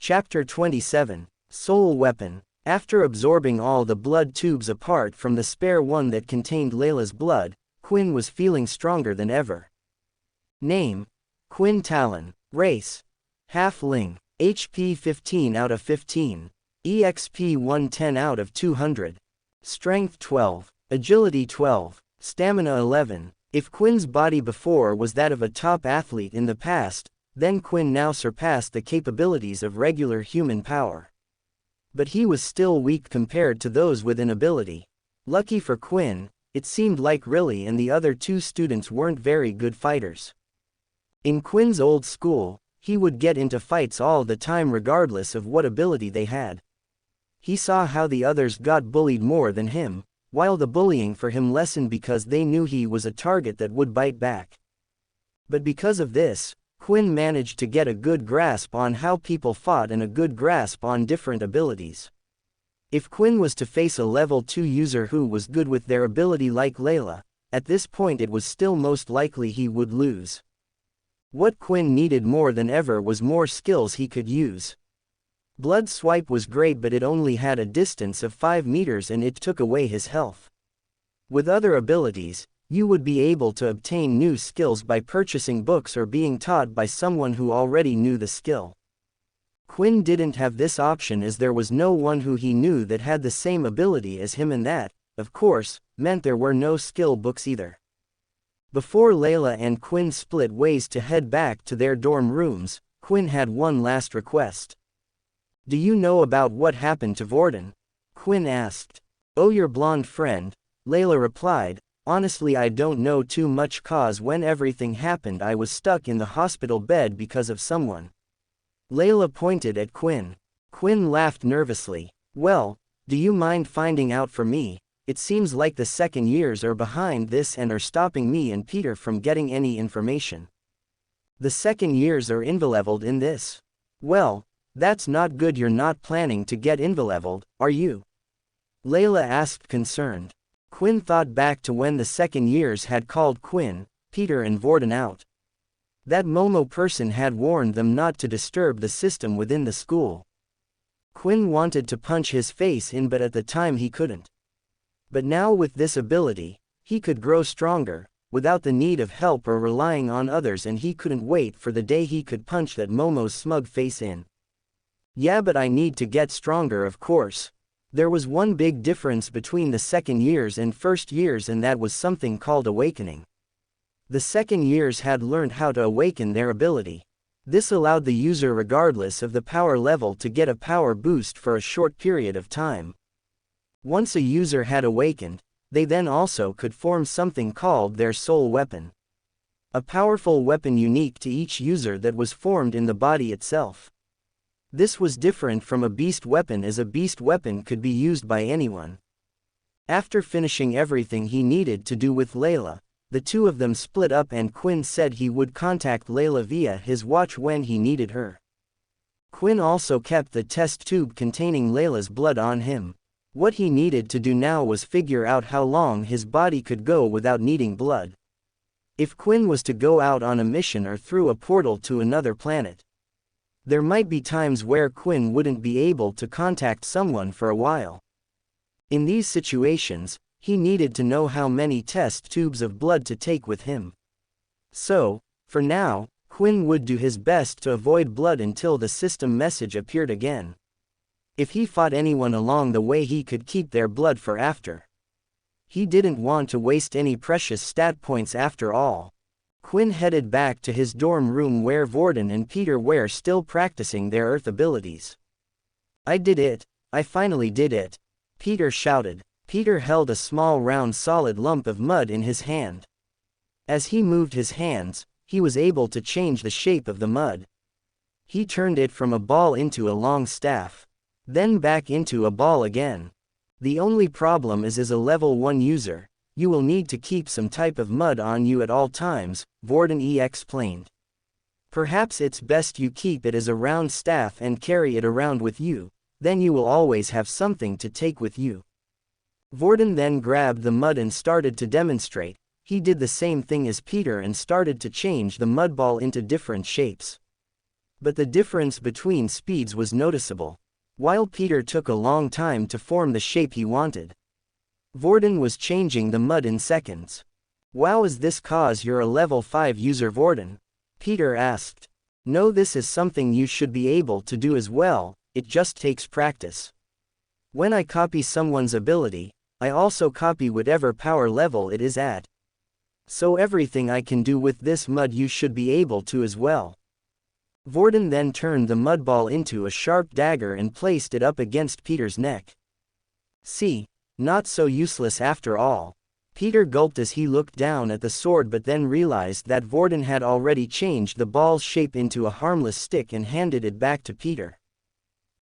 Chapter 27, Soul Weapon. After absorbing all the blood tubes apart from the spare one that contained Layla's blood, Quinn was feeling stronger than ever. Name: Quinn Talon. Race: Halfling. HP 15 out of 15. EXP 110 out of 200. Strength 12. Agility 12. Stamina 11. If Quinn's body before was that of a top athlete in the past, then Quinn now surpassed the capabilities of regular human power. But he was still weak compared to those with an ability. Lucky for Quinn, it seemed like Riley and the other two students weren't very good fighters. In Quinn's old school, he would get into fights all the time regardless of what ability they had. He saw how the others got bullied more than him, while the bullying for him lessened because they knew he was a target that would bite back. But because of this, Quinn managed to get a good grasp on how people fought and a good grasp on different abilities. If Quinn was to face a level 2 user who was good with their ability like Layla, at this point it was still most likely he would lose. What Quinn needed more than ever was more skills he could use. Blood Swipe was great, but it only had a distance of 5 meters and it took away his health. With other abilities, you would be able to obtain new skills by purchasing books or being taught by someone who already knew the skill. Quinn didn't have this option as there was no one who he knew that had the same ability as him, and that, of course, meant there were no skill books either. Before Layla and Quinn split ways to head back to their dorm rooms, Quinn had one last request. "Do you know about what happened to Vorden?" Quinn asked. "Oh, your blonde friend," Layla replied. "Honestly, I don't know too much, cause when everything happened I was stuck in the hospital bed because of someone." Layla pointed at Quinn. Quinn laughed nervously. "Well, do you mind finding out for me? It seems like the second years are behind this and are stopping me and Peter from getting any information." "The second years are invileveled in this." "Well, that's not good. You're not planning to get invileveled, are you?" Layla asked, concerned. Quinn thought back to when the second years had called Quinn, Peter and Vorden out. That Momo person had warned them not to disturb the system within the school. Quinn wanted to punch his face in, but at the time he couldn't. But now with this ability, he could grow stronger, without the need of help or relying on others, and he couldn't wait for the day he could punch that Momo's smug face in. "Yeah, but I need to get stronger, of course." There was one big difference between the second years and first years, and that was something called awakening. The second years had learned how to awaken their ability. This allowed the user, regardless of the power level, to get a power boost for a short period of time. Once a user had awakened, they then also could form something called their soul weapon. A powerful weapon unique to each user that was formed in the body itself. This was different from a beast weapon, as a beast weapon could be used by anyone. After finishing everything he needed to do with Layla, the two of them split up, and Quinn said he would contact Layla via his watch when he needed her. Quinn also kept the test tube containing Layla's blood on him. What he needed to do now was figure out how long his body could go without needing blood. If Quinn was to go out on a mission or through a portal to another planet, there might be times where Quinn wouldn't be able to contact someone for a while. In these situations, he needed to know how many test tubes of blood to take with him. So, for now, Quinn would do his best to avoid blood until the system message appeared again. If he fought anyone along the way, he could keep their blood for after. He didn't want to waste any precious stat points after all. Quinn headed back to his dorm room where Vorden and Peter were still practicing their Earth abilities. "I did it! I finally did it!" Peter shouted. Peter held a small round solid lump of mud in his hand. As he moved his hands, he was able to change the shape of the mud. He turned it from a ball into a long staff. Then back into a ball again. "The only problem is, as a level 1 user, you will need to keep some type of mud on you at all times," Vorden explained. "Perhaps it's best you keep it as a round staff and carry it around with you, then you will always have something to take with you." Vorden then grabbed the mud and started to demonstrate. He did the same thing as Peter and started to change the mud ball into different shapes. But the difference between speeds was noticeable. While Peter took a long time to form the shape he wanted, Vorden was changing the mud in seconds. "Wow, is this cause you're a level 5 user, Vorden?" Peter asked. "No, this is something you should be able to do as well, it just takes practice. When I copy someone's ability, I also copy whatever power level it is at. So everything I can do with this mud you should be able to as well." Vorden then turned the mud ball into a sharp dagger and placed it up against Peter's neck. "See, not so useless after all." Peter gulped as he looked down at the sword, but then realized that Vorden had already changed the ball's shape into a harmless stick and handed it back to Peter.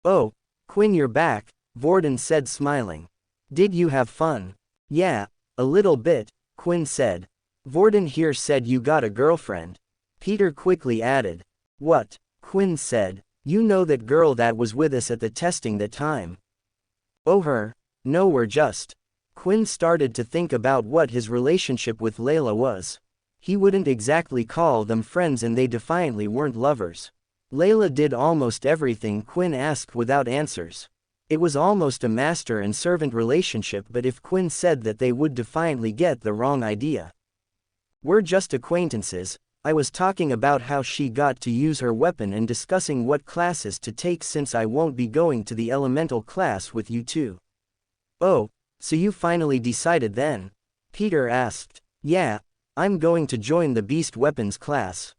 "Oh, Quinn, you're back," Vorden said, smiling. "Did you have fun?" "Yeah, a little bit," Quinn said. "Vorden here said you got a girlfriend." Peter quickly added. "What?" Quinn said. "You know that girl that was with us at the testing that time?" "Oh, her? No, we're just..." Quinn started to think about what his relationship with Layla was. He wouldn't exactly call them friends, and they defiantly weren't lovers. Layla did almost everything Quinn asked without answers. It was almost a master and servant relationship, but if Quinn said that, they would defiantly get the wrong idea. "We're just acquaintances. I was talking about how she got to use her weapon and discussing what classes to take since I won't be going to the elemental class with you two." "Oh, so you finally decided then?" Peter asked. "Yeah, I'm going to join the beast weapons class."